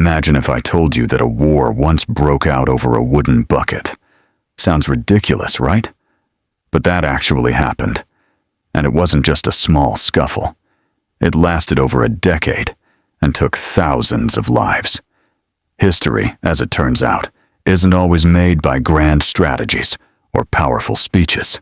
Imagine if I told you that a war once broke out over a wooden bucket. Sounds ridiculous, right? But that actually happened. And it wasn't just a small scuffle. It lasted over a decade and took thousands of lives. History, as it turns out, isn't always made by grand strategies or powerful speeches.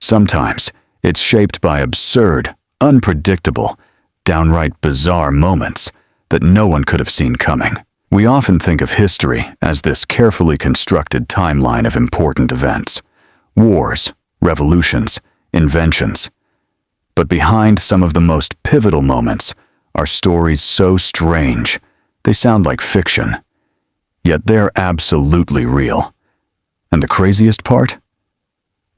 Sometimes it's shaped by absurd, unpredictable, downright bizarre moments that no one could have seen coming. We often think of history as this carefully constructed timeline of important events, wars, revolutions, inventions. But behind some of the most pivotal moments are stories so strange they sound like fiction. Yet they're absolutely real. And the craziest part?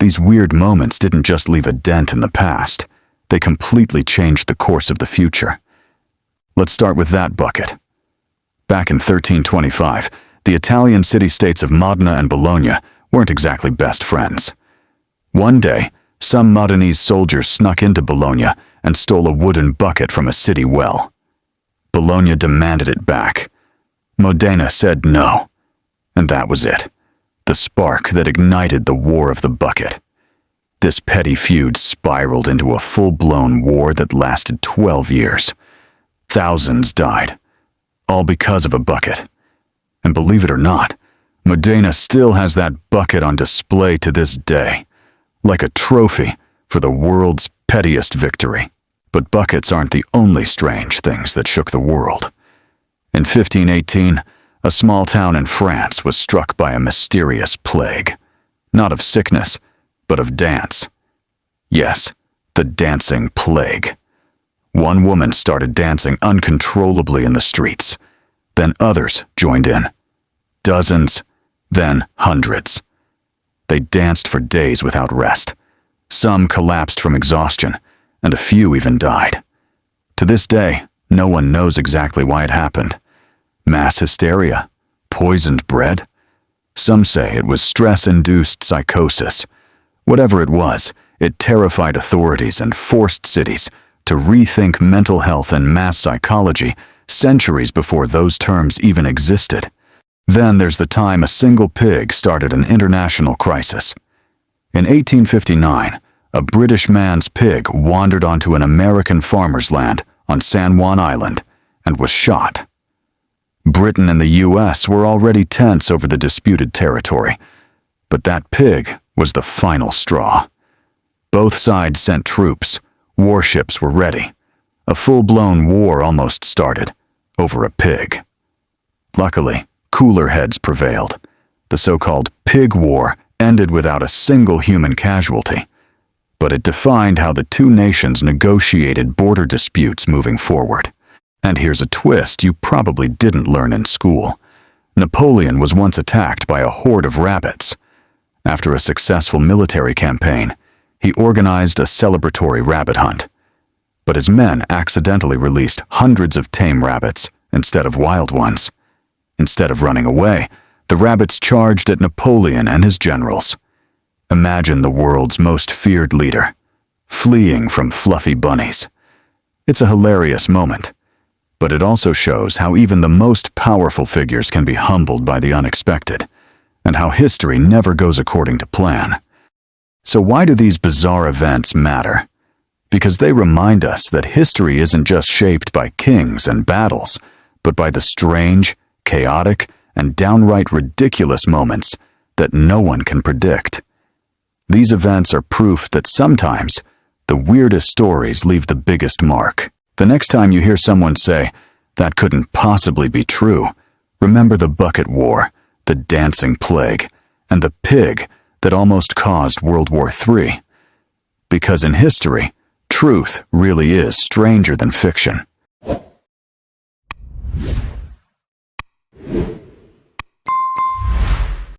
These weird moments didn't just leave a dent in the past, they completely changed the course of the future. Let's start with that bucket. Back in 1325, the Italian city-states of Modena and Bologna weren't exactly best friends. One day, some Modenese soldiers snuck into Bologna and stole a wooden bucket from a city well. Bologna demanded it back. Modena said no. And that was it. The spark that ignited the War of the Bucket. This petty feud spiraled into a full-blown war that lasted 12 years. Thousands died, all because of a bucket. And believe it or not, Modena still has that bucket on display to this day, like a trophy for the world's pettiest victory. But buckets aren't the only strange things that shook the world. In 1518, a small town in France was struck by a mysterious plague, not of sickness, but of dance. Yes, the dancing plague. One woman started dancing uncontrollably in the streets. Then others joined in. Dozens, then hundreds. They danced for days without rest. Some collapsed from exhaustion, and a few even died. To this day, no one knows exactly why it happened. Mass hysteria? Poisoned bread? Some say it was stress-induced psychosis. Whatever it was, it terrified authorities and forced cities to rethink mental health and mass psychology centuries before those terms even existed. Then there's the time a single pig started an international crisis. In 1859, a British man's pig wandered onto an American farmer's land on San Juan Island and was shot. Britain and the US were already tense over the disputed territory, but that pig was the final straw. Both sides sent troops. Warships were ready. A full-blown war almost started, over a pig. Luckily, cooler heads prevailed. The so-called Pig War ended without a single human casualty, but it defined how the two nations negotiated border disputes moving forward. And here's a twist you probably didn't learn in school. Napoleon was once attacked by a horde of rabbits. After a successful military campaign, he organized a celebratory rabbit hunt. But his men accidentally released hundreds of tame rabbits instead of wild ones. Instead of running away, the rabbits charged at Napoleon and his generals. Imagine the world's most feared leader, fleeing from fluffy bunnies. It's a hilarious moment, but it also shows how even the most powerful figures can be humbled by the unexpected, and how history never goes according to plan. So why do these bizarre events matter? Because they remind us that history isn't just shaped by kings and battles, but by the strange, chaotic, and downright ridiculous moments that no one can predict. These events are proof that sometimes the weirdest stories leave the biggest mark. The next time you hear someone say, "That couldn't possibly be true," remember the bucket war, the dancing plague, and the pig that almost caused World War III. Because in history, truth really is stranger than fiction.